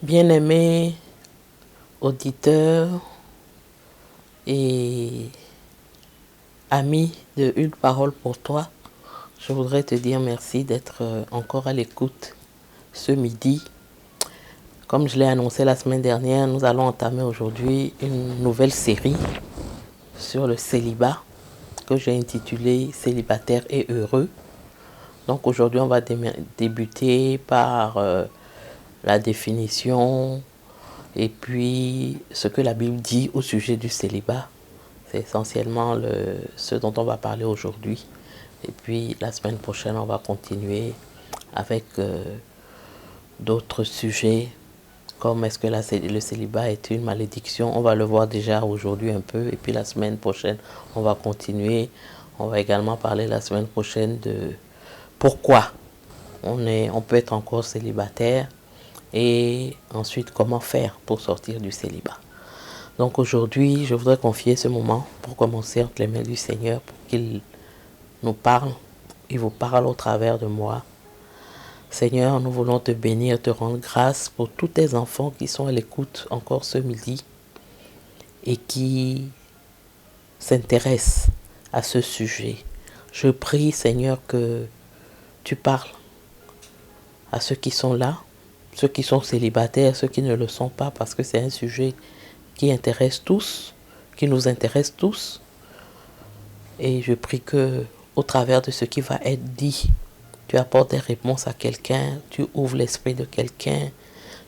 Bien-aimés auditeurs et amis de Une parole pour toi, je voudrais te dire merci d'être encore à l'écoute ce midi. Comme je l'ai annoncé la semaine dernière, nous allons entamer aujourd'hui une nouvelle série sur le célibat que j'ai intitulée « Célibataire et heureux ». Donc aujourd'hui, on va débuter par la définition et puis ce que la Bible dit au sujet du célibat. C'est essentiellement ce dont on va parler aujourd'hui. Et puis la semaine prochaine, on va continuer avec d'autres sujets, comme est-ce que le célibat est une malédiction. On va le voir déjà aujourd'hui un peu. Et puis la semaine prochaine, on va continuer. On va également parler la semaine prochaine de pourquoi on peut être encore célibataire. Et ensuite, comment faire pour sortir du célibat. Donc aujourd'hui, je voudrais confier ce moment pour commencer entre les mains du Seigneur, pour qu'il nous parle, il vous parle au travers de moi. Seigneur, nous voulons te bénir, te rendre grâce pour tous tes enfants qui sont à l'écoute encore ce midi et qui s'intéressent à ce sujet. Je prie, Seigneur, que tu parles à ceux qui sont là, ceux qui sont célibataires, ceux qui ne le sont pas, parce que c'est un sujet qui intéresse tous, qui nous intéresse tous. Et je prie que, au travers de ce qui va être dit, tu apportes des réponses à quelqu'un, tu ouvres l'esprit de quelqu'un,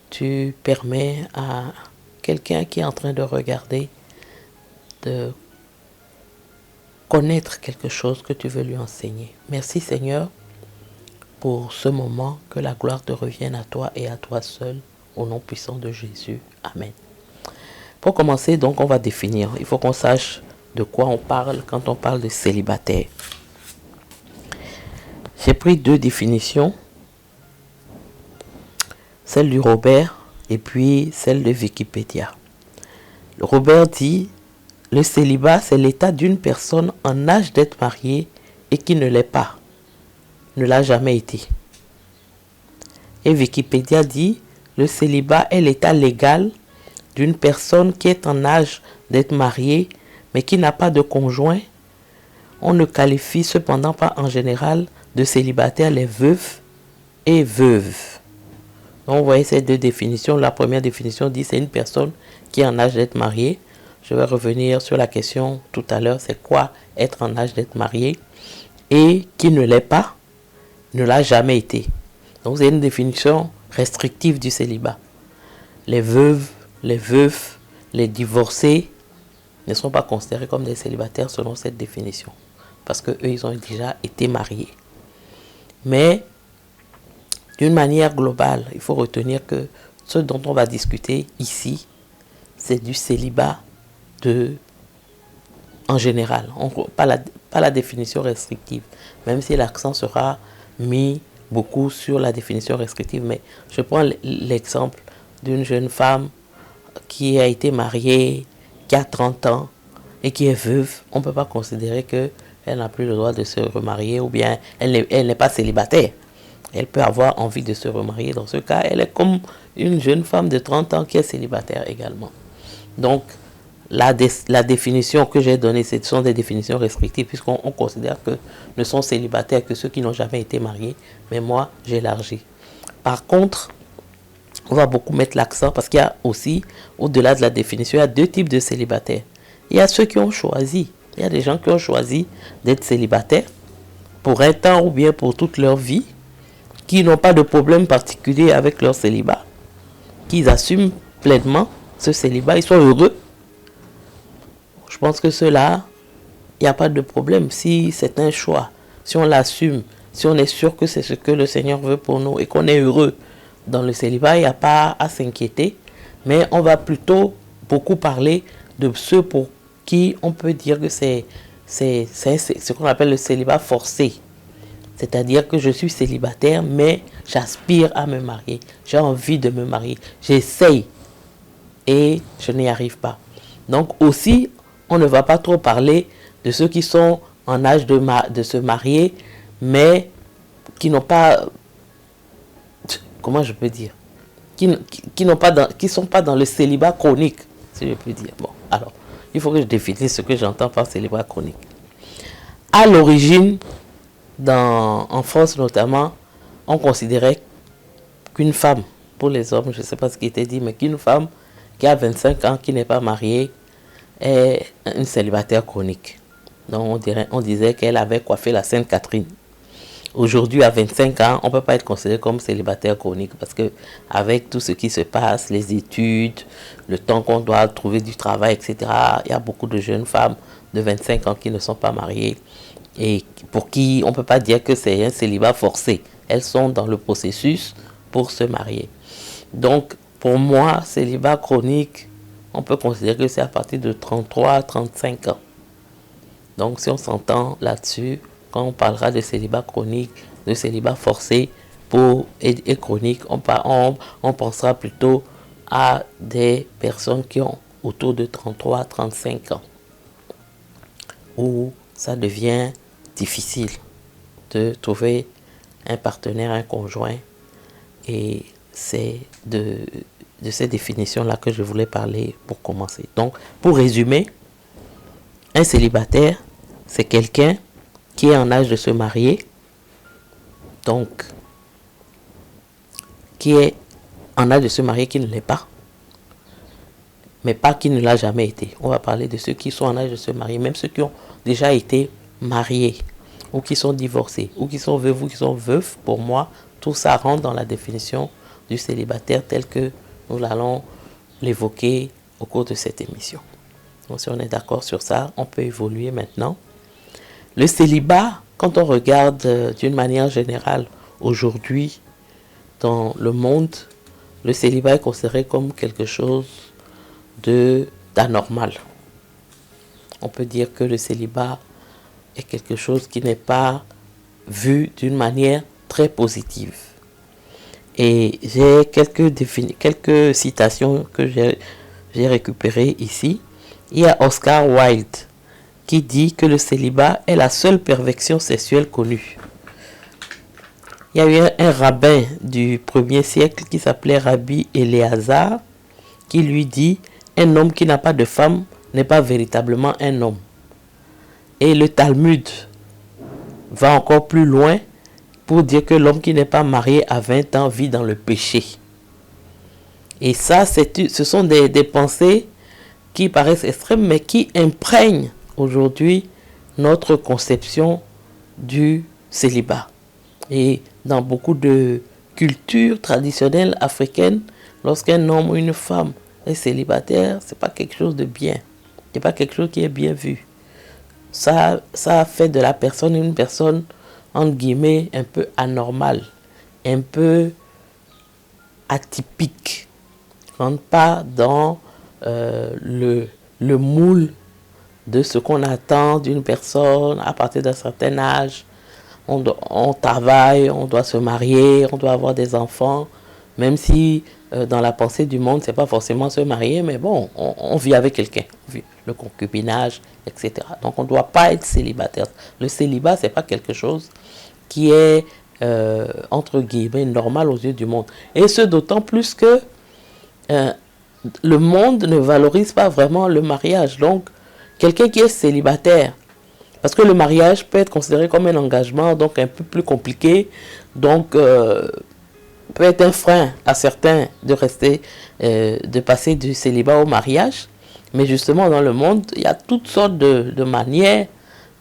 tu permets à quelqu'un qui est en train de regarder de connaître quelque chose que tu veux lui enseigner. Merci Seigneur pour ce moment, que la gloire te revienne à toi et à toi seul, au nom puissant de Jésus. Amen. Pour commencer, donc, on va définir. Il faut qu'on sache de quoi on parle quand on parle de célibataire. J'ai pris deux définitions, celle du Robert et puis celle de Wikipédia. Le Robert dit, le célibat, c'est l'état d'une personne en âge d'être mariée et qui ne l'est pas, ne l'a jamais été. Et Wikipédia dit, le célibat est l'état légal d'une personne qui est en âge d'être mariée, mais qui n'a pas de conjoint. On ne qualifie cependant pas en général de célibataires les veufs et veuves. Donc vous voyez ces deux définitions. La première définition dit c'est une personne qui est en âge d'être mariée. Je vais revenir sur la question tout à l'heure, c'est quoi être en âge d'être marié, et qui ne l'est pas, ne l'a jamais été. Donc c'est une définition restrictive du célibat. Les veuves, les veufs, les divorcés ne sont pas considérés comme des célibataires selon cette définition, parce qu'eux, ils ont déjà été mariés. Mais, d'une manière globale, il faut retenir que ce dont on va discuter ici, c'est du célibat en général, pas la définition restrictive, même si l'accent sera mis beaucoup sur la définition restrictive. Mais je prends l'exemple d'une jeune femme qui a été mariée, qui a 30 ans et qui est veuve. On ne peut pas considérer qu'elle n'a plus le droit de se remarier, ou bien elle n'est pas célibataire. Elle peut avoir envie de se remarier. Dans ce cas, elle est comme une jeune femme de 30 ans qui est célibataire également. Donc, la définition que j'ai donnée, ce sont des définitions restrictives, puisqu'on considère que ne sont célibataires que ceux qui n'ont jamais été mariés. Mais moi, j'élargis. Par contre, on va beaucoup mettre l'accent, parce qu'il y a aussi, au-delà de la définition, il y a deux types de célibataires. Il y a ceux qui ont choisi. Il y a des gens qui ont choisi d'être célibataires pour un temps ou bien pour toute leur vie, qui n'ont pas de problème particulier avec leur célibat, qui assument pleinement ce célibat, ils sont heureux. Je pense que ceux-là, il n'y a pas de problème. Si c'est un choix, si on l'assume, si on est sûr que c'est ce que le Seigneur veut pour nous et qu'on est heureux dans le célibat, il n'y a pas à s'inquiéter. Mais on va plutôt beaucoup parler de ceux pour qui on peut dire que c'est ce qu'on appelle le célibat forcé. C'est-à-dire que je suis célibataire, mais j'aspire à me marier. J'ai envie de me marier. J'essaye et je n'y arrive pas. Donc aussi, on ne va pas trop parler de ceux qui sont en âge de se marier, mais qui n'ont pas... Comment je peux dire? qui sont pas dans le célibat chronique, si je puis dire. Bon, alors, il faut que je définisse ce que j'entends par célibat chronique. À l'origine, en France notamment, on considérait qu'une femme, pour les hommes, je ne sais pas ce qui était dit, mais qu'une femme qui a 25 ans, qui n'est pas mariée, est une célibataire chronique. Donc on disait qu'elle avait coiffé la Sainte Catherine. Aujourd'hui, à 25 ans, on ne peut pas être considéré comme célibataire chronique parce que avec tout ce qui se passe, les études, le temps qu'on doit trouver du travail, etc., il y a beaucoup de jeunes femmes de 25 ans qui ne sont pas mariées et pour qui on ne peut pas dire que c'est un célibat forcé. Elles sont dans le processus pour se marier. Donc, pour moi, célibat chronique, on peut considérer que c'est à partir de 33 à 35 ans. Donc, si on s'entend là-dessus, quand on parlera de célibat chronique, de célibat forcé et chronique, on pensera plutôt à des personnes qui ont autour de 33 à 35 ans, où ça devient difficile de trouver un partenaire, un conjoint. Et c'est de ces définitions-là que je voulais parler pour commencer. Donc, pour résumer, un célibataire, c'est quelqu'un qui est en âge de se marier, donc qui est en âge de se marier, qui ne l'est pas, mais pas qui ne l'a jamais été. On va parler de ceux qui sont en âge de se marier, même ceux qui ont déjà été mariés, ou qui sont divorcés, ou qui sont veufs, ou qui sont veufs. Pour moi, tout ça rentre dans la définition du célibataire tel que nous allons l'évoquer au cours de cette émission. Donc si on est d'accord sur ça, on peut évoluer maintenant. Le célibat, quand on regarde d'une manière générale aujourd'hui dans le monde, le célibat est considéré comme quelque chose d'anormal. On peut dire que le célibat est quelque chose qui n'est pas vu d'une manière très positive. Et j'ai quelques citations que j'ai récupérées ici. Il y a Oscar Wilde qui dit que le célibat est la seule perversion sexuelle connue. Il y a eu un rabbin du 1er siècle qui s'appelait Rabbi Éléazar qui lui dit « Un homme qui n'a pas de femme n'est pas véritablement un homme ». Et le Talmud va encore plus loin pour dire que l'homme qui n'est pas marié à 20 ans vit dans le péché. Et ça, ce sont des pensées qui paraissent extrêmes, mais qui imprègnent aujourd'hui notre conception du célibat. Et dans beaucoup de cultures traditionnelles africaines, lorsqu'un homme ou une femme est célibataire, c'est pas quelque chose de bien. C'est pas quelque chose qui est bien vu. Ça fait de la personne une personne, entre guillemets, un peu anormale, un peu atypique. On rentre pas dans le moule de ce qu'on attend d'une personne à partir d'un certain âge. On travaille, on doit se marier, on doit avoir des enfants, même si dans la pensée du monde, c'est pas forcément se marier, mais bon, on vit avec quelqu'un, le concubinage, etc. Donc on ne doit pas être célibataire. Le célibat, c'est pas quelque chose qui est, entre guillemets, normal aux yeux du monde. Et ce d'autant plus que le monde ne valorise pas vraiment le mariage. Donc, quelqu'un qui est célibataire, parce que le mariage peut être considéré comme un engagement, donc un peu plus compliqué, donc peut être un frein à certains de rester, de passer du célibat au mariage. Mais justement, dans le monde, il y a toutes sortes de manières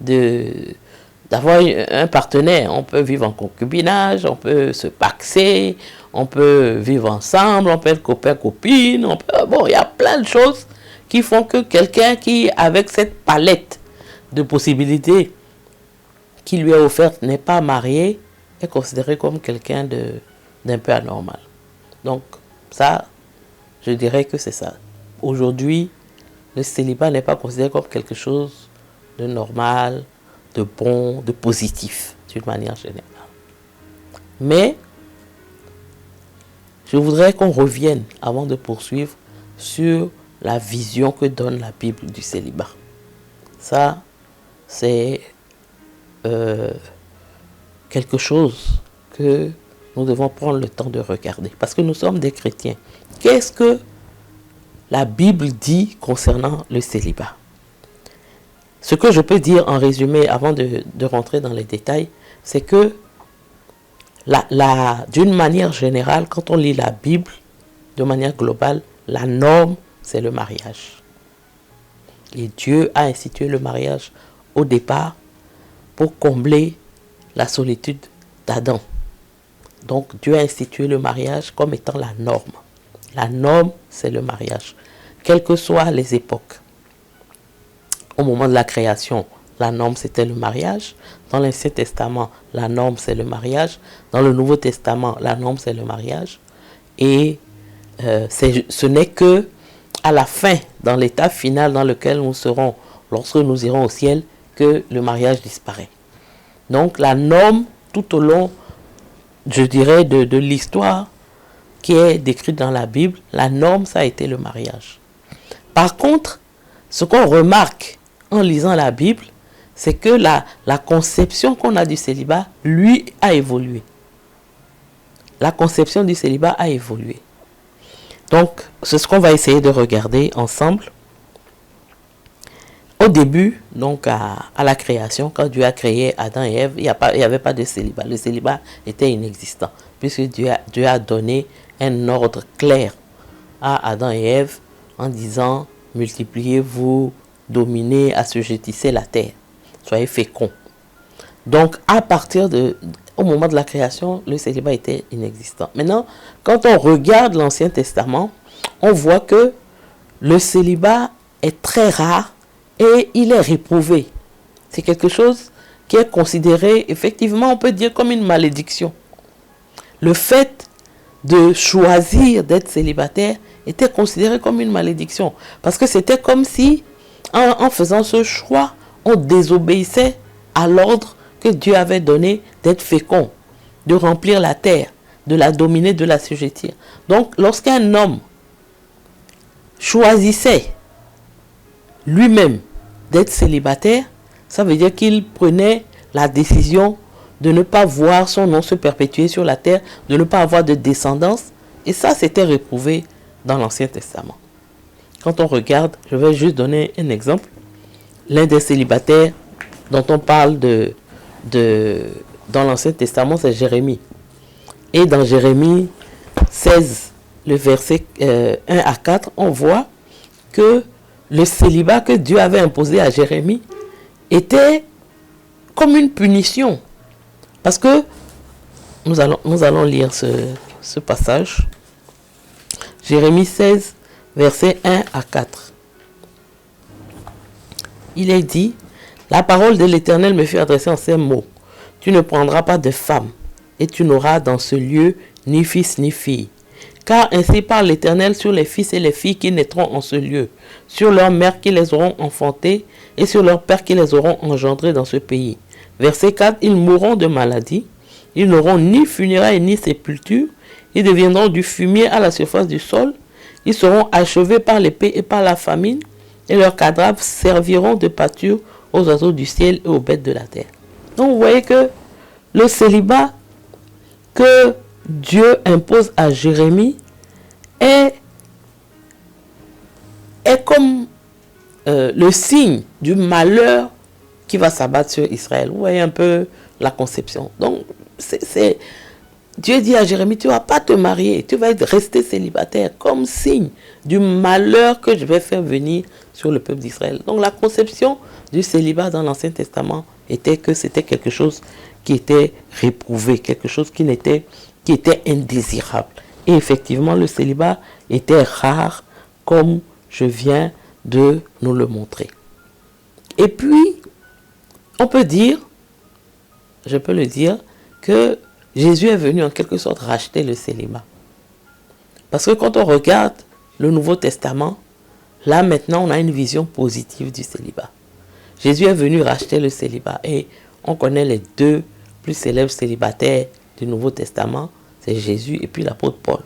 d'avoir un partenaire. On peut vivre en concubinage, on peut se paxer, on peut vivre ensemble, on peut être copain-copine, bon, il y a plein de choses qui font que quelqu'un qui, avec cette palette de possibilités qui lui est offerte, n'est pas marié, est considéré comme quelqu'un d'un peu anormal. Donc, ça, je dirais que c'est ça. Aujourd'hui, le célibat n'est pas considéré comme quelque chose de normal, de bon, de positif, d'une manière générale. Mais, je voudrais qu'on revienne, avant de poursuivre, sur la vision que donne la Bible du célibat. Ça, c'est quelque chose que nous devons prendre le temps de regarder. Parce que nous sommes des chrétiens. Qu'est-ce que la Bible dit concernant le célibat? Ce que je peux dire en résumé, avant de rentrer dans les détails, c'est que d'une manière générale, quand on lit la Bible, de manière globale, la norme, c'est le mariage. Et Dieu a institué le mariage au départ pour combler la solitude d'Adam. Donc Dieu a institué le mariage comme étant la norme. La norme, c'est le mariage. Quelles que soient les époques. Au moment de la création, la norme, c'était le mariage. Dans l'Ancien Testament, la norme, c'est le mariage. Dans le Nouveau Testament, la norme, c'est le mariage. Et ce n'est que à la fin, dans l'état final dans lequel nous serons, lorsque nous irons au ciel, que le mariage disparaît. Donc la norme, tout au long, je dirais, de l'histoire qui est décrite dans la Bible, la norme, ça a été le mariage. Par contre, ce qu'on remarque en lisant la Bible, c'est que la conception qu'on a du célibat, lui, a évolué. La conception du célibat a évolué. Donc, c'est ce qu'on va essayer de regarder ensemble. Au début, donc à la création, quand Dieu a créé Adam et Ève, il n'y avait pas de célibat. Le célibat était inexistant, puisque Dieu a donné un ordre clair à Adam et Ève en disant « Multipliez-vous, dominez, assujettissez la terre, soyez féconds ». Donc, au moment de la création, le célibat était inexistant. Maintenant, quand on regarde l'Ancien Testament, on voit que le célibat est très rare et il est réprouvé. C'est quelque chose qui est considéré, effectivement, on peut dire comme une malédiction. Le fait de choisir d'être célibataire était considéré comme une malédiction. Parce que c'était comme si, en faisant ce choix, on désobéissait à l'ordre que Dieu avait donné d'être fécond, de remplir la terre, de la dominer, de la l'assujettir. Donc, lorsqu'un homme choisissait lui-même d'être célibataire, ça veut dire qu'il prenait la décision de ne pas voir son nom se perpétuer sur la terre, de ne pas avoir de descendance. Et ça, c'était réprouvé dans l'Ancien Testament. Quand on regarde, je vais juste donner un exemple. L'un des célibataires dont on parle dans l'Ancien Testament, c'est Jérémie. Et dans Jérémie 16, le verset 1 à 4, on voit que le célibat que Dieu avait imposé à Jérémie était comme une punition. Parce que nous allons lire ce passage. Jérémie 16, verset 1 à 4. Il est dit, la parole de l'Éternel me fut adressée en ces mots. Tu ne prendras pas de femme, et tu n'auras dans ce lieu ni fils ni fille. Car ainsi parle l'Éternel sur les fils et les filles qui naîtront en ce lieu, sur leurs mères qui les auront enfantés, et sur leurs pères qui les auront engendrés dans ce pays. Verset 4, ils mourront de maladie, ils n'auront ni funérailles ni sépulture, ils deviendront du fumier à la surface du sol, ils seront achevés par l'épée et par la famine, et leurs cadavres serviront de pâture aux oiseaux du ciel et aux bêtes de la terre. Donc vous voyez que le célibat que Dieu impose à Jérémie est comme le signe du malheur qui va s'abattre sur Israël. Vous voyez un peu la conception. Donc Dieu dit à Jérémie, tu ne vas pas te marier, tu vas rester célibataire comme signe du malheur que je vais faire venir sur le peuple d'Israël. Donc la conception du célibat dans l'Ancien Testament était que c'était quelque chose qui était réprouvé, quelque chose qui était indésirable. Et effectivement, le célibat était rare, comme je viens de nous le montrer. Et puis, on peut dire, je peux le dire, que Jésus est venu en quelque sorte racheter le célibat. Parce que quand on regarde le Nouveau Testament, là maintenant on a une vision positive du célibat. Jésus est venu racheter le célibat et on connaît les deux plus célèbres célibataires du Nouveau Testament, c'est Jésus et puis l'apôtre Paul.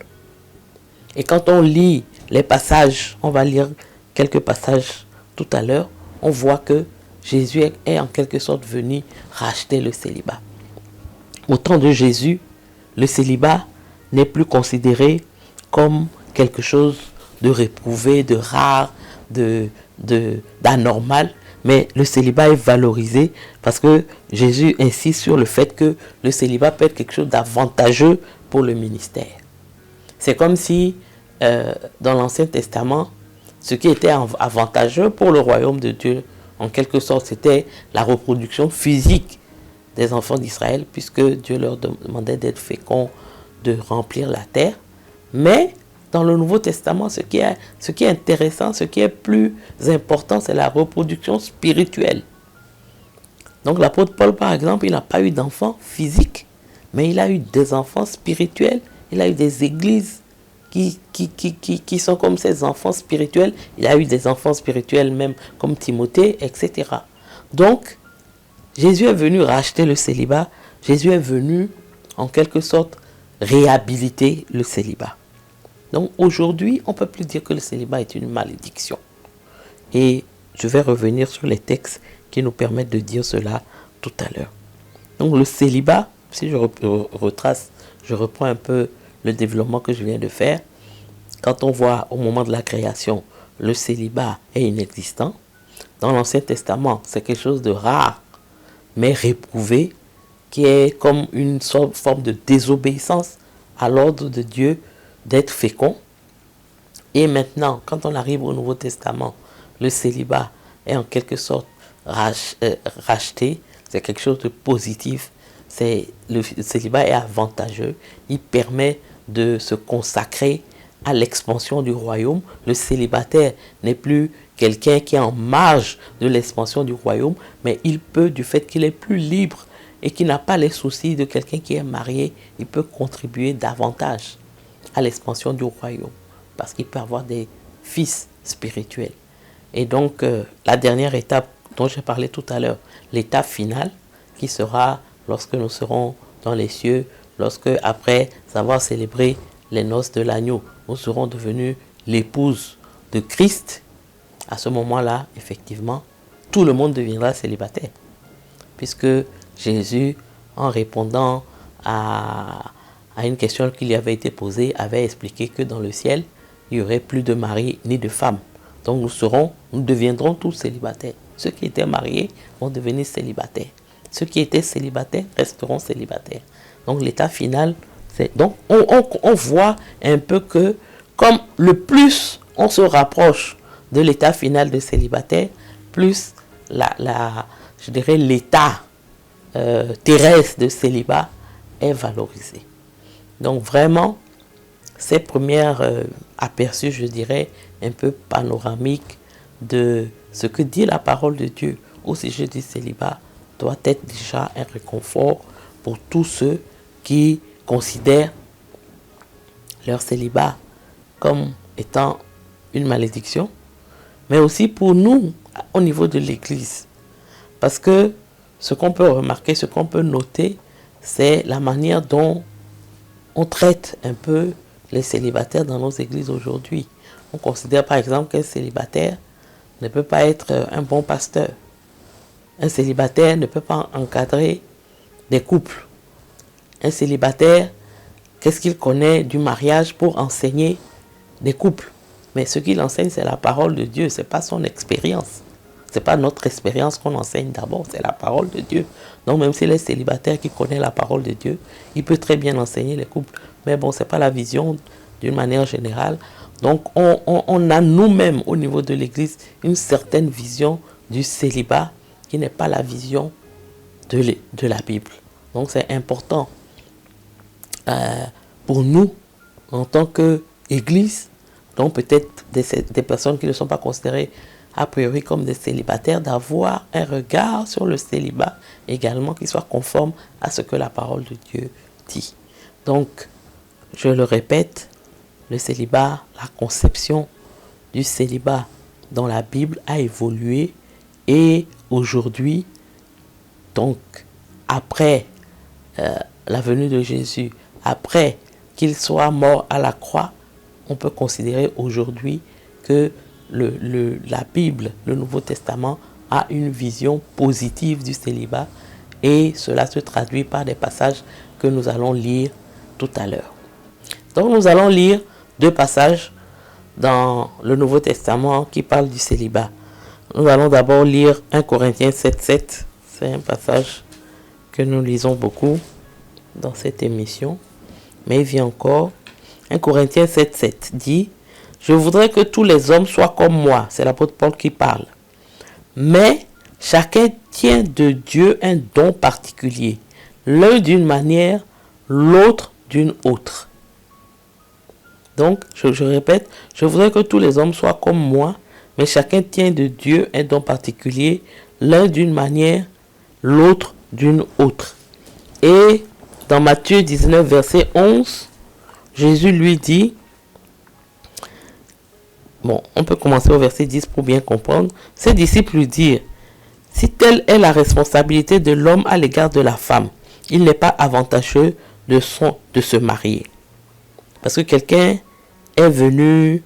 Et quand on lit les passages, on va lire quelques passages tout à l'heure, on voit que Jésus est en quelque sorte venu racheter le célibat. Au temps de Jésus, le célibat n'est plus considéré comme quelque chose de réprouvé, de rare, d'anormal, mais le célibat est valorisé parce que Jésus insiste sur le fait que le célibat peut être quelque chose d'avantageux pour le ministère. C'est comme si dans l'Ancien Testament, ce qui était avantageux pour le royaume de Dieu, en quelque sorte, c'était la reproduction physique des enfants d'Israël, puisque Dieu leur demandait d'être féconds, de remplir la terre. Mais dans le Nouveau Testament, ce qui est intéressant, ce qui est plus important, c'est la reproduction spirituelle. Donc l'apôtre Paul, par exemple, il n'a pas eu d'enfants physiques, mais il a eu des enfants spirituels, il a eu des églises qui sont comme ses enfants spirituels. Il a eu des enfants spirituels même comme Timothée, etc. Donc, Jésus est venu racheter le célibat. Jésus est venu, en quelque sorte, réhabiliter le célibat. Donc, aujourd'hui, on ne peut plus dire que le célibat est une malédiction. Et je vais revenir sur les textes qui nous permettent de dire cela tout à l'heure. Donc, le célibat, si je retrace, je reprends un peu le développement que je viens de faire. Quand on voit au moment de la création, le célibat est inexistant. Dans l'Ancien Testament, c'est quelque chose de rare, mais réprouvé, qui est comme une forme de désobéissance à l'ordre de Dieu d'être fécond. Et maintenant, quand on arrive au Nouveau Testament, le célibat est en quelque sorte racheté. C'est quelque chose de positif. Le célibat est avantageux. Il permet de se consacrer à l'expansion du royaume. Le célibataire n'est plus quelqu'un qui est en marge de l'expansion du royaume, mais il peut, du fait qu'il est plus libre et qu'il n'a pas les soucis de quelqu'un qui est marié, il peut contribuer davantage à l'expansion du royaume, parce qu'il peut avoir des fils spirituels. Et donc, la dernière étape dont j'ai parlé tout à l'heure, l'étape finale, qui sera lorsque nous serons dans les cieux, lorsque, après avoir célébré les noces de l'agneau, nous serons devenus l'épouse de Christ. À ce moment-là, effectivement, tout le monde deviendra célibataire. Puisque Jésus, en répondant à une question qui lui avait été posée, avait expliqué que dans le ciel, il n'y aurait plus de mari ni de femme. Donc nous deviendrons tous célibataires. Ceux qui étaient mariés vont devenir célibataires. Ceux qui étaient célibataires resteront célibataires. Donc l'état final, c'est... Donc on voit un peu que comme le plus on se rapproche de l'état final de célibataire, plus je dirais l'état terrestre de célibat est valorisé. Donc vraiment, ces premières aperçus, je dirais, un peu panoramiques de ce que dit la parole de Dieu au sujet du célibat, doit être déjà un réconfort pour tous ceux qui considèrent leur célibat comme étant une malédiction, mais aussi pour nous au niveau de l'Église. Parce que ce qu'on peut remarquer, ce qu'on peut noter, c'est la manière dont on traite un peu les célibataires dans nos églises aujourd'hui. On considère par exemple qu'un célibataire ne peut pas être un bon pasteur. Un célibataire ne peut pas encadrer des couples. Un célibataire, qu'est-ce qu'il connaît du mariage pour enseigner des couples? Mais ce qu'il enseigne, c'est la parole de Dieu, ce n'est pas son expérience. Ce n'est pas notre expérience qu'on enseigne d'abord, c'est la parole de Dieu. Donc même s'il est célibataire qui connaît la parole de Dieu, il peut très bien enseigner les couples. Mais bon, ce n'est pas la vision d'une manière générale. Donc on a nous-mêmes au niveau de l'Église une certaine vision du célibat qui n'est pas la vision de la Bible. Donc c'est important pour nous, en tant qu'Église, donc peut-être des personnes qui ne sont pas considérées a priori comme des célibataires, d'avoir un regard sur le célibat également qui soit conforme à ce que la parole de Dieu dit. Donc, je le répète, le célibat, la conception du célibat dans la Bible a évolué et aujourd'hui, donc après la venue de Jésus, après qu'il soit mort à la croix, on peut considérer aujourd'hui que la Bible, le Nouveau Testament, a une vision positive du célibat et cela se traduit par des passages que nous allons lire tout à l'heure. Donc nous allons lire 2 passages dans le Nouveau Testament qui parlent du célibat. Nous allons d'abord lire 1 Corinthiens 7:7. C'est un passage que nous lisons beaucoup dans cette émission. Mais il vient encore. 1 Corinthiens 7:7 dit: je voudrais que tous les hommes soient comme moi. C'est l'apôtre Paul qui parle. Mais chacun tient de Dieu un don particulier. L'un d'une manière, l'autre d'une autre. Donc, je répète, je voudrais que tous les hommes soient comme moi, mais chacun tient de Dieu un don particulier, l'un d'une manière, l'autre d'une autre. Et dans Matthieu 19, verset 11, Jésus lui dit, bon, on peut commencer au verset 10 pour bien comprendre, ses disciples lui dirent, si telle est la responsabilité de l'homme à l'égard de la femme, il n'est pas avantageux de se marier. Parce que quelqu'un est venu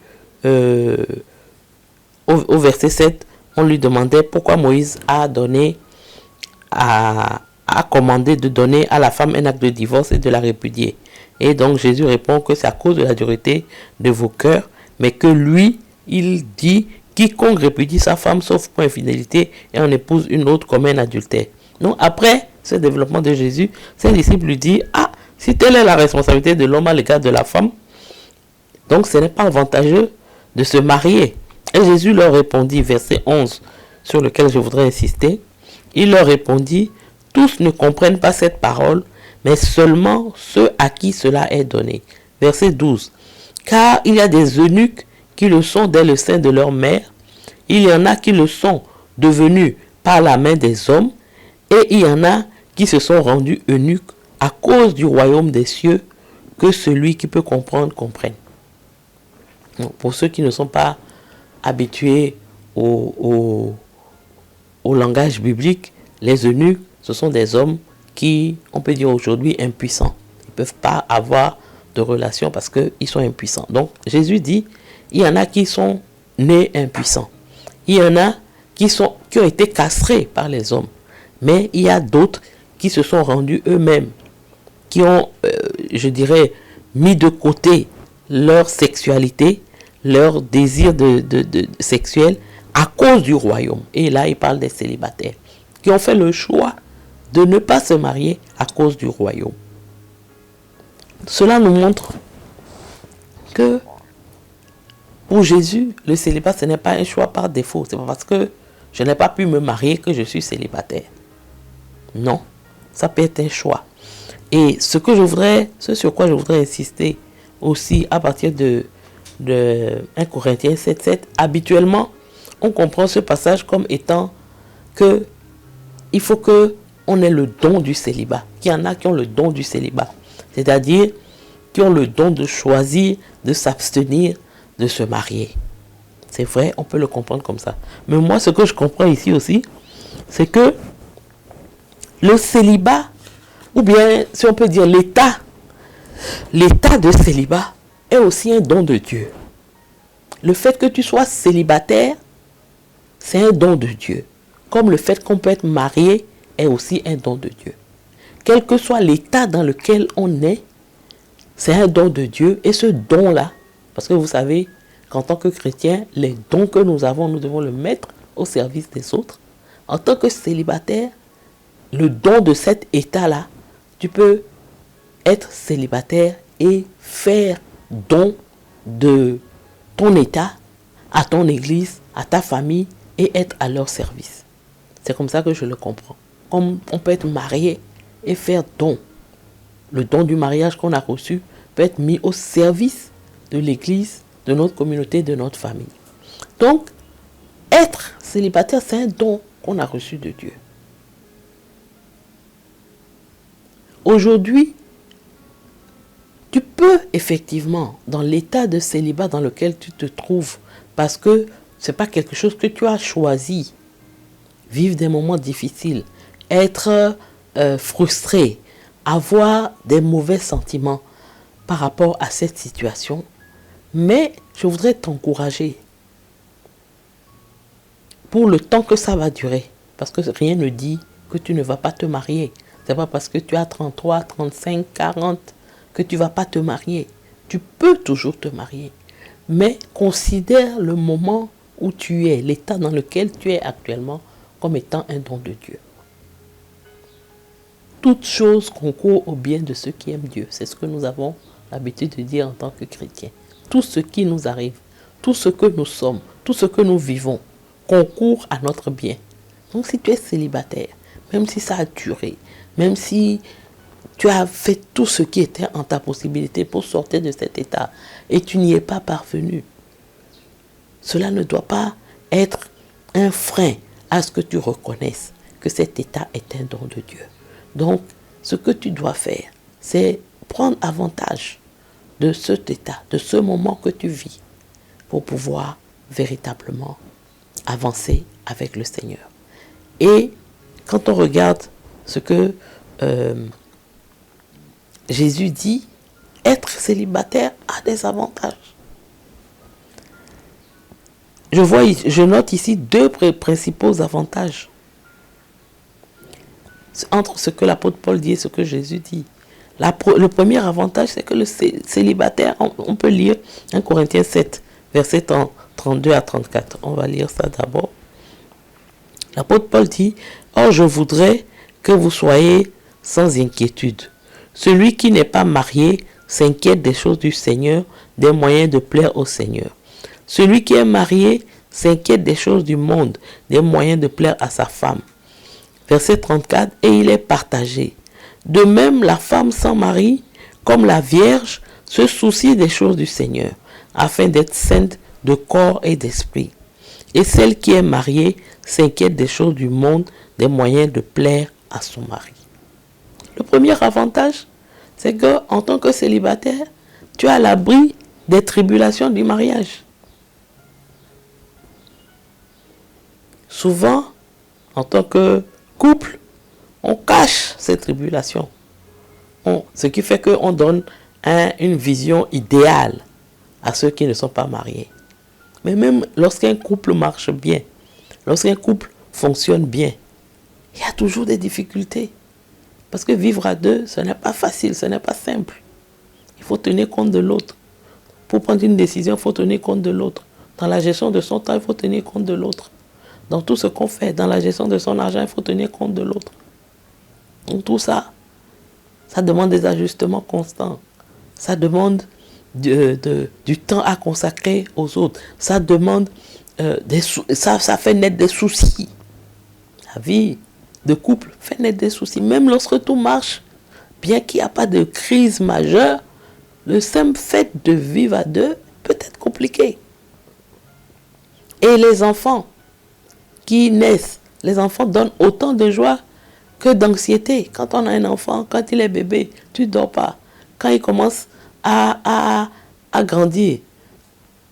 au verset 7, on lui demandait pourquoi Moïse a commandé de donner à la femme un acte de divorce et de la répudier. Et donc Jésus répond que c'est à cause de la dureté de vos cœurs, mais que lui, il dit, quiconque répudie sa femme sauf pour infidélité et en épouse une autre comme un adultère. Donc après ce développement de Jésus, ses disciples lui disent, ah, si telle est la responsabilité de l'homme à l'égard de la femme, donc ce n'est pas avantageux de se marier. Et Jésus leur répondit, verset 11, sur lequel je voudrais insister, il leur répondit, tous ne comprennent pas cette parole, mais seulement ceux à qui cela est donné. Verset 12, car il y a des eunuques qui le sont dès le sein de leur mère, il y en a qui le sont devenus par la main des hommes, et il y en a qui se sont rendus eunuques à cause du royaume des cieux, que celui qui peut comprendre comprenne. Donc, pour ceux qui ne sont pas habitués au langage biblique, les eunuques, ce sont des hommes qui, on peut dire aujourd'hui, impuissants. Ils ne peuvent pas avoir de relation parce qu'ils sont impuissants. Donc Jésus dit, il y en a qui sont nés impuissants. Il y en a qui ont été castrés par les hommes. Mais il y a d'autres qui se sont rendus eux-mêmes, qui ont, je dirais, mis de côté leur sexualité, leur désir sexuel à cause du royaume. Et là, il parle des célibataires qui ont fait le choix de ne pas se marier à cause du royaume. Cela nous montre que pour Jésus, le célibat, ce n'est pas un choix par défaut. C'est pas parce que je n'ai pas pu me marier que je suis célibataire. Non, ça peut être un choix. Et ce sur quoi je voudrais insister aussi à partir de 1 Corinthiens 7:7, habituellement, on comprend ce passage comme étant que il faut qu'on ait le don du célibat. Qu'il y en a qui ont le don du célibat. C'est-à-dire qui ont le don de choisir, de s'abstenir, de se marier. C'est vrai, on peut le comprendre comme ça. Mais moi, ce que je comprends ici aussi, c'est que le célibat, ou bien, si on peut dire l'état de célibat est aussi un don de Dieu. Le fait que tu sois célibataire, c'est un don de Dieu. Comme le fait qu'on peut être marié est aussi un don de Dieu. Quel que soit l'état dans lequel on est, c'est un don de Dieu. Et ce don-là, parce que vous savez qu'en tant que chrétien, les dons que nous avons, nous devons le mettre au service des autres. En tant que célibataire, le don de cet état-là, tu peux être célibataire et faire don de ton état à ton église, à ta famille et être à leur service. C'est comme ça que je le comprends. Comme on peut être marié et faire don. Le don du mariage qu'on a reçu peut être mis au service de l'église, de notre communauté, de notre famille. Donc, être célibataire, c'est un don qu'on a reçu de Dieu. Aujourd'hui, tu peux effectivement, dans l'état de célibat dans lequel tu te trouves, parce que ce n'est pas quelque chose que tu as choisi, vivre des moments difficiles, être frustré, avoir des mauvais sentiments par rapport à cette situation. Mais je voudrais t'encourager pour le temps que ça va durer, parce que rien ne dit que tu ne vas pas te marier. Ce n'est pas parce que tu as 33, 35, 40, que tu ne vas pas te marier. Tu peux toujours te marier. Mais considère le moment où tu es, l'état dans lequel tu es actuellement, comme étant un don de Dieu. Toute chose concourt au bien de ceux qui aiment Dieu. C'est ce que nous avons l'habitude de dire en tant que chrétiens. Tout ce qui nous arrive, tout ce que nous sommes, tout ce que nous vivons, concourt à notre bien. Donc si tu es célibataire, même si ça a duré, même si tu as fait tout ce qui était en ta possibilité pour sortir de cet état et tu n'y es pas parvenu, cela ne doit pas être un frein à ce que tu reconnaisses que cet état est un don de Dieu. Donc, ce que tu dois faire, c'est prendre avantage de cet état, de ce moment que tu vis, pour pouvoir véritablement avancer avec le Seigneur. Et quand on regarde ce que Jésus dit, être célibataire a des avantages. Je note ici deux principaux avantages entre ce que l'apôtre Paul dit et ce que Jésus dit. Le premier avantage, c'est que le célibataire, on peut lire 1 Corinthiens 7, versets 32 à 34. On va lire ça d'abord. L'apôtre Paul dit, « Or, je voudrais que vous soyez sans inquiétude. Celui qui n'est pas marié s'inquiète des choses du Seigneur, des moyens de plaire au Seigneur. Celui qui est marié s'inquiète des choses du monde, des moyens de plaire à sa femme. » Verset 34, « Et il est partagé. De même, la femme sans mari, comme la Vierge, se soucie des choses du Seigneur, afin d'être sainte de corps et d'esprit. Et celle qui est mariée s'inquiète des choses du monde, des moyens de plaire à son mari. » Le premier avantage, c'est que en tant que célibataire, tu es à l'abri des tribulations du mariage. Souvent, en tant que couple, on cache ces tribulations. Ce qui fait qu'on donne une vision idéale à ceux qui ne sont pas mariés. Mais même lorsqu'un couple marche bien, lorsqu'un couple fonctionne bien, il y a toujours des difficultés. Parce que vivre à deux, ce n'est pas facile, ce n'est pas simple. Il faut tenir compte de l'autre. Pour prendre une décision, il faut tenir compte de l'autre. Dans la gestion de son temps, il faut tenir compte de l'autre. Dans tout ce qu'on fait, dans la gestion de son argent, il faut tenir compte de l'autre. Donc tout ça, ça demande des ajustements constants. Ça demande du temps à consacrer aux autres. Ça demande ça fait naître des soucis. La vie de couple fait naître des soucis. Même lorsque tout marche, bien qu'il n'y a pas de crise majeure, le simple fait de vivre à deux peut être compliqué. Et les enfants qui naissent, les enfants donnent autant de joie que d'anxiété. Quand on a un enfant, quand il est bébé, tu ne dors pas. Quand il commence à grandir,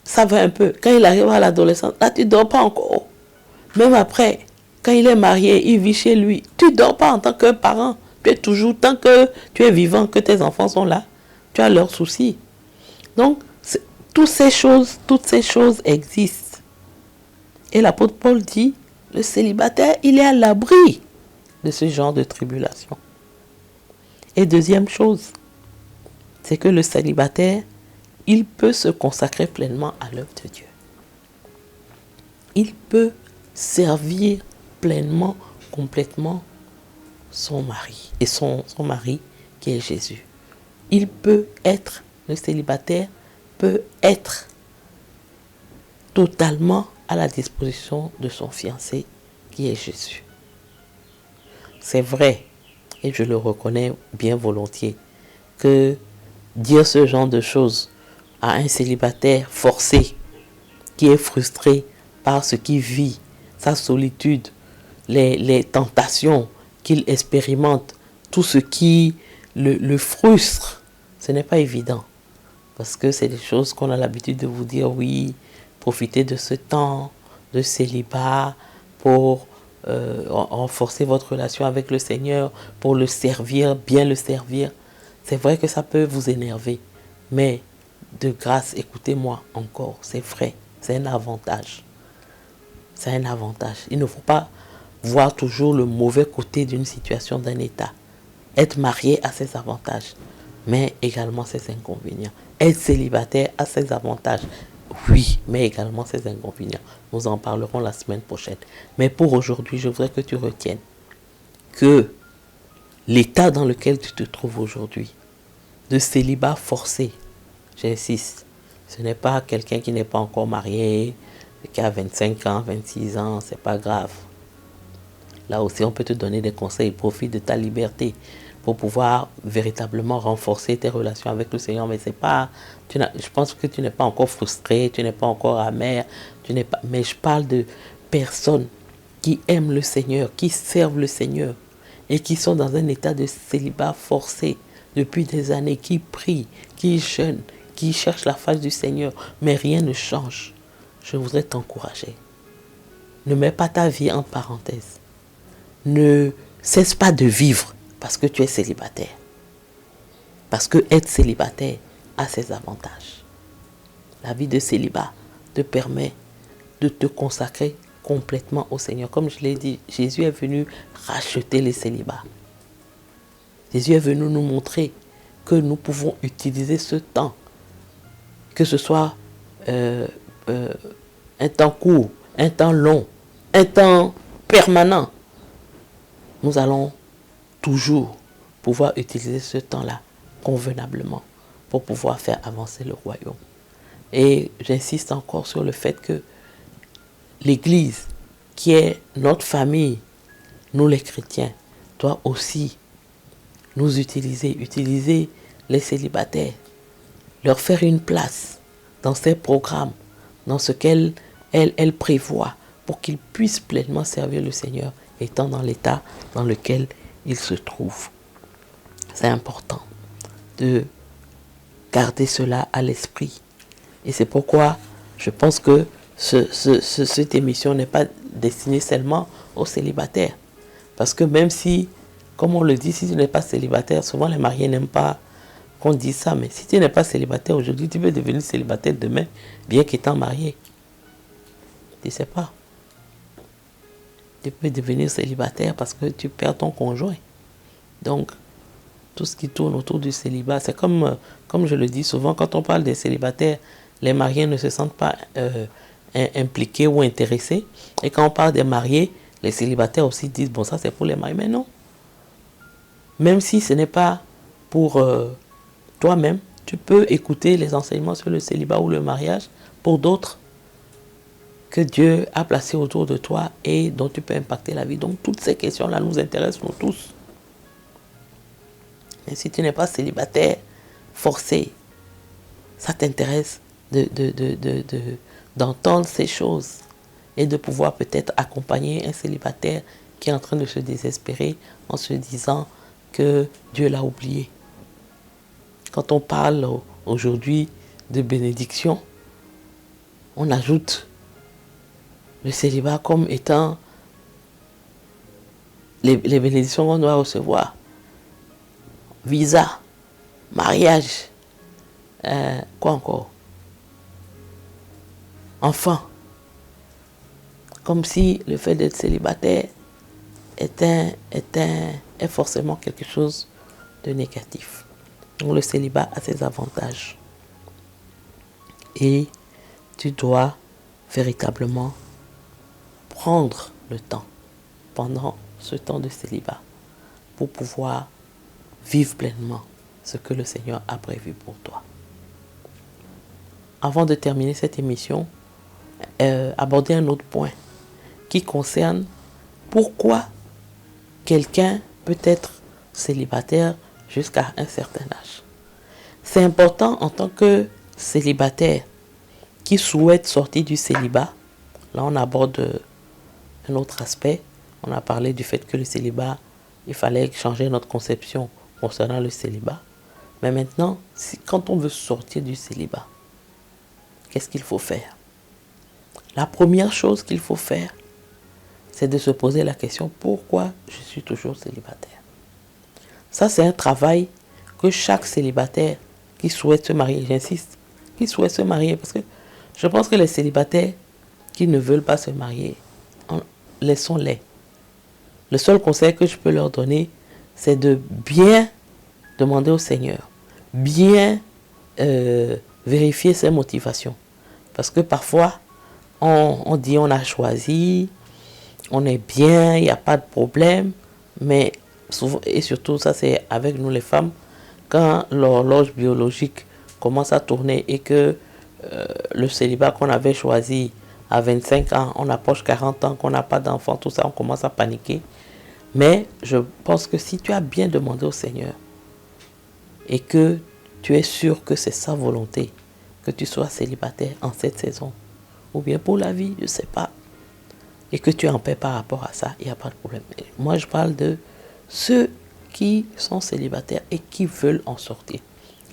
ça va un peu. Quand il arrive à l'adolescence, là, tu ne dors pas encore. Même après, quand il est marié, il vit chez lui. Tu ne dors pas en tant que parent. Tu es toujours, tant que tu es vivant, que tes enfants sont là, tu as leurs soucis. Donc, toutes ces choses existent. Et l'apôtre Paul dit, le célibataire, il est à l'abri de ce genre de tribulation. Et deuxième chose, c'est que le célibataire, il peut se consacrer pleinement à l'œuvre de Dieu. Il peut servir pleinement, complètement son mari. Et son mari qui est Jésus. Le célibataire peut être totalement à la disposition de son fiancé qui est Jésus. C'est vrai, et je le reconnais bien volontiers, que dire ce genre de choses à un célibataire forcé, qui est frustré par ce qu'il vit, sa solitude, les tentations qu'il expérimente, tout ce qui le frustre, ce n'est pas évident. Parce que c'est des choses qu'on a l'habitude de vous dire, oui, profitez de ce temps de célibat pour renforcer votre relation avec le Seigneur, pour le servir, bien le servir. C'est vrai que ça peut vous énerver, mais de grâce, écoutez-moi encore, c'est vrai, c'est un avantage. C'est un avantage. Il ne faut pas voir toujours le mauvais côté d'une situation, d'un état. Être marié a ses avantages. mais également ses inconvénients. Être célibataire a ses avantages, oui, mais également ses inconvénients. Nous en parlerons la semaine prochaine. Mais pour aujourd'hui, je voudrais que tu retiennes que l'état dans lequel tu te trouves aujourd'hui, de célibat forcé, j'insiste, ce n'est pas quelqu'un qui n'est pas encore marié, qui a 25 ans, 26 ans, c'est pas grave. Là aussi, on peut te donner des conseils. Profite de ta liberté pour pouvoir véritablement renforcer tes relations avec le Seigneur. Mais c'est pas, je pense que tu n'es pas encore frustré, tu n'es pas encore amer, mais je parle de personnes qui aiment le Seigneur, qui servent le Seigneur et qui sont dans un état de célibat forcé depuis des années, qui prient, qui jeûnent, qui cherchent la face du Seigneur, mais rien ne change. Je voudrais t'encourager. Ne mets pas ta vie en parenthèse. Ne cesse pas de vivre parce que tu es célibataire. Parce que être célibataire a ses avantages. La vie de célibat te permet de te consacrer complètement au Seigneur. Comme je l'ai dit, Jésus est venu racheter les célibats. Jésus est venu nous montrer que nous pouvons utiliser ce temps, que ce soit un temps court, un temps long, un temps permanent. Nous allons toujours pouvoir utiliser ce temps-là convenablement pour pouvoir faire avancer le royaume. Et j'insiste encore sur le fait que l'Église, qui est notre famille, nous les chrétiens, doit aussi nous utiliser les célibataires, leur faire une place dans ses programmes, dans ce qu'elle prévoit, pour qu'ils puissent pleinement servir le Seigneur, étant dans l'état dans lequel ils se trouvent. C'est important de garder cela à l'esprit. Et c'est pourquoi je pense que cette émission n'est pas destinée seulement aux célibataires. Parce que même si, comme on le dit, si tu n'es pas célibataire, souvent les mariés n'aiment pas qu'on dise ça, mais si tu n'es pas célibataire aujourd'hui, tu peux devenir célibataire demain, bien qu'étant marié. Tu ne sais pas. Tu peux devenir célibataire parce que tu perds ton conjoint. Donc, tout ce qui tourne autour du célibat, c'est comme je le dis souvent, quand on parle des célibataires, les mariés ne se sentent pas impliqués ou intéressés. Et quand on parle des mariés, les célibataires aussi disent, bon, ça c'est pour les mariés. Mais non. Même si ce n'est pas pour toi-même, tu peux écouter les enseignements sur le célibat ou le mariage pour d'autres que Dieu a placés autour de toi et dont tu peux impacter la vie. Donc toutes ces questions-là nous intéressent nous tous. Mais si tu n'es pas célibataire, forcé, ça t'intéresse d'entendre ces choses et de pouvoir peut-être accompagner un célibataire qui est en train de se désespérer en se disant que Dieu l'a oublié. Quand on parle aujourd'hui de bénédiction, on ajoute le célibat comme étant les bénédictions qu'on doit recevoir. Visa, mariage, quoi encore? Enfant. Comme si le fait d'être célibataire est forcément quelque chose de négatif. Donc le célibat a ses avantages. Et tu dois véritablement prendre le temps pendant ce temps de célibat pour pouvoir vivre pleinement ce que le Seigneur a prévu pour toi. Avant de terminer cette émission, aborder un autre point qui concerne pourquoi quelqu'un peut être célibataire jusqu'à un certain âge. C'est important en tant que célibataire qui souhaite sortir du célibat. Là, on aborde un autre aspect. On a parlé du fait que le célibat, il fallait changer notre conception concernant le célibat. Mais maintenant, quand on veut sortir du célibat, qu'est-ce qu'il faut faire? La première chose qu'il faut faire, c'est de se poser la question, pourquoi je suis toujours célibataire? Ça, c'est un travail que chaque célibataire qui souhaite se marier, j'insiste, qui souhaite se marier, parce que je pense que les célibataires qui ne veulent pas se marier, laissons-les. Le seul conseil que je peux leur donner, c'est de bien demander au Seigneur bien vérifier ses motivations. Parce que parfois, on dit on a choisi, on est bien, il n'y a pas de problème, mais souvent, et surtout ça c'est avec nous les femmes, quand l'horloge biologique commence à tourner et que le célibat qu'on avait choisi à 25 ans, on approche 40 ans, qu'on n'a pas d'enfant, tout ça, on commence à paniquer. Mais je pense que si tu as bien demandé au Seigneur et que tu es sûr que c'est sa volonté, que tu sois célibataire en cette saison, ou bien pour la vie, je ne sais pas, et que tu es en paix par rapport à ça, il n'y a pas de problème. Et moi, je parle de ceux qui sont célibataires et qui veulent en sortir.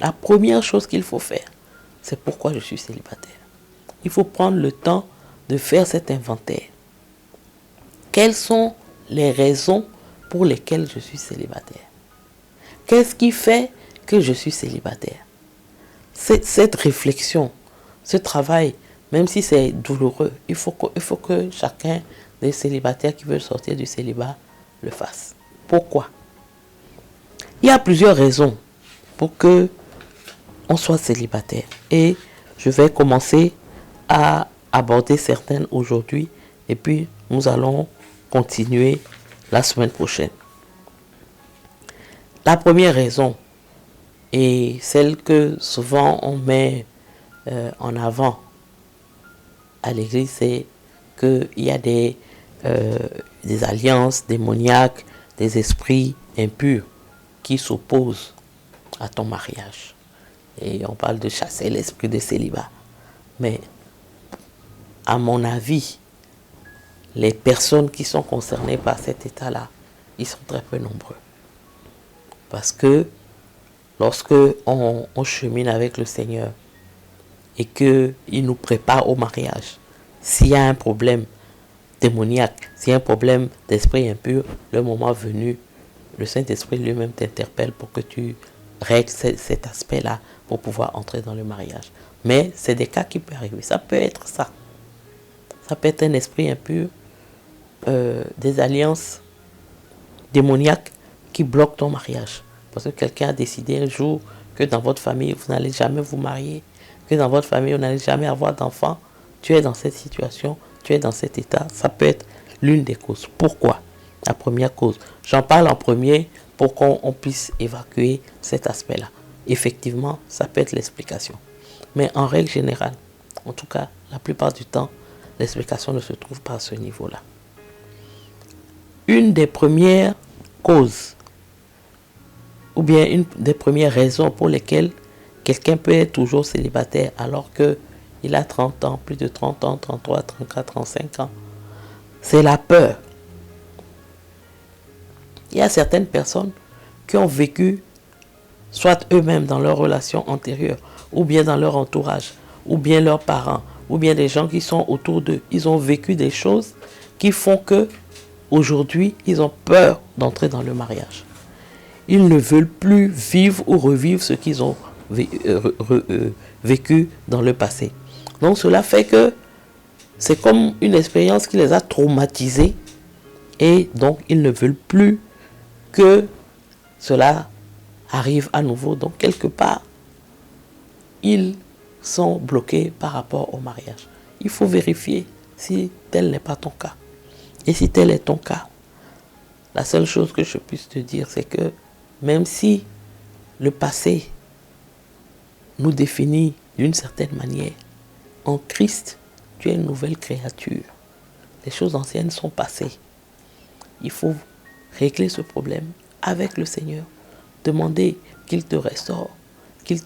La première chose qu'il faut faire, c'est pourquoi je suis célibataire. Il faut prendre le temps de faire cet inventaire. Quelles sont les raisons pour lesquelles je suis célibataire? Qu'est-ce qui fait que je suis célibataire? Cette réflexion, ce travail, même si c'est douloureux, il faut que chacun des célibataires qui veut sortir du célibat le fasse. Pourquoi? Il y a plusieurs raisons pour que on soit célibataire. Et je vais commencer à aborder certaines aujourd'hui et puis nous allons continuer la semaine prochaine. La première raison, et celle que souvent on met en avant à l'église, c'est qu'il y a des alliances démoniaques, des esprits impurs qui s'opposent à ton mariage. Et on parle de chasser l'esprit de célibat. Mais à mon avis, les personnes qui sont concernées par cet état-là, ils sont très peu nombreux. Parce que lorsque on chemine avec le Seigneur et qu'il nous prépare au mariage, s'il y a un problème démoniaque, s'il y a un problème d'esprit impur, le moment venu, le Saint-Esprit lui-même t'interpelle pour que tu règles cet aspect-là pour pouvoir entrer dans le mariage. Mais c'est des cas qui peuvent arriver. Ça peut être ça. Ça peut être un esprit impur, des alliances démoniaques qui bloquent ton mariage. Parce que quelqu'un a décidé un jour que dans votre famille, vous n'allez jamais vous marier, que dans votre famille, vous n'allez jamais avoir d'enfants. Tu es dans cette situation, tu es dans cet état. Ça peut être l'une des causes. Pourquoi? La première cause. J'en parle en premier pour qu'on puisse évacuer cet aspect-là. Effectivement, ça peut être l'explication. Mais en règle générale, en tout cas, la plupart du temps, l'explication ne se trouve pas à ce niveau-là. Une des premières causes, ou bien une des premières raisons pour lesquelles quelqu'un peut être toujours célibataire alors qu'il a 30 ans, plus de 30 ans, 33, 34, 35 ans, c'est la peur. Il y a certaines personnes qui ont vécu, soit eux-mêmes dans leur relation antérieure, ou bien dans leur entourage, ou bien leurs parents, ou bien des gens qui sont autour d'eux. Ils ont vécu des choses qui font que, aujourd'hui, ils ont peur d'entrer dans le mariage. Ils ne veulent plus vivre ou revivre ce qu'ils ont vécu dans le passé. Donc cela fait que c'est comme une expérience qui les a traumatisés et donc ils ne veulent plus que cela arrive à nouveau. Donc quelque part, ils sont bloqués par rapport au mariage. Il faut vérifier si tel n'est pas ton cas. Et si tel est ton cas, la seule chose que je puisse te dire, c'est que même si le passé nous définit d'une certaine manière, en Christ, tu es une nouvelle créature. Les choses anciennes sont passées. Il faut régler ce problème avec le Seigneur. Demander qu'il te restaure, qu'il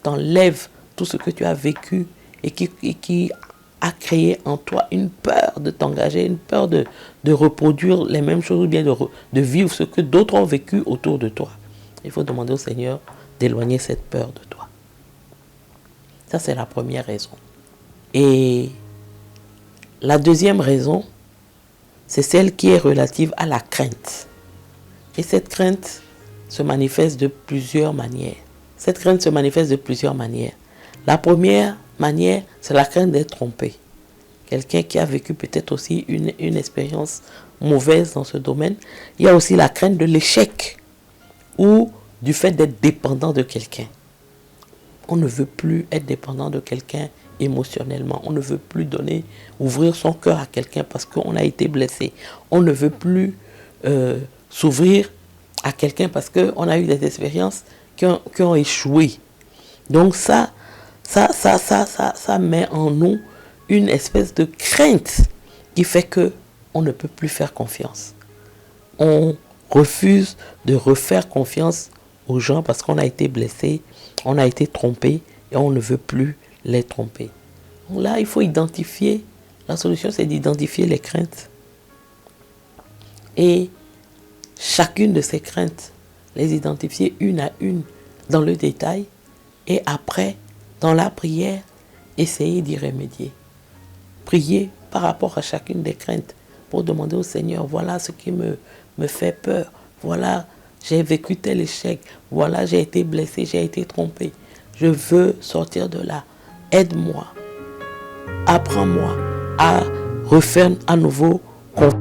t'enlève tout ce que tu as vécu et qui a créé en toi une peur de t'engager, une peur de reproduire les mêmes choses ou bien de vivre ce que d'autres ont vécu autour de toi. Il faut demander au Seigneur d'éloigner cette peur de toi. Ça, c'est la première raison. Et la deuxième raison, c'est celle qui est relative à la crainte. Et cette crainte se manifeste de plusieurs manières. Cette crainte se manifeste de plusieurs manières. La première manière, c'est la crainte d'être trompé. Quelqu'un qui a vécu peut-être aussi une expérience mauvaise dans ce domaine. Il y a aussi la crainte de l'échec ou du fait d'être dépendant de quelqu'un. On ne veut plus être dépendant de quelqu'un émotionnellement. On ne veut plus ouvrir son cœur à quelqu'un parce qu'on a été blessé. On ne veut plus s'ouvrir à quelqu'un parce qu'on a eu des expériences qui ont échoué. Donc ça met en nous une espèce de crainte qui fait qu'on ne peut plus faire confiance. On refuse de refaire confiance aux gens parce qu'on a été blessé, on a été trompé et on ne veut plus les tromper. Donc là, il faut identifier, la solution c'est d'identifier les craintes. Et chacune de ces craintes, les identifier une à une dans le détail et après, dans la prière, essayer d'y remédier. Prier par rapport à chacune des craintes pour demander au Seigneur, voilà ce qui me fait peur, voilà, j'ai vécu tel échec, voilà, j'ai été blessé, j'ai été trompé, je veux sortir de là, aide-moi, apprends-moi à refaire à nouveau confiance.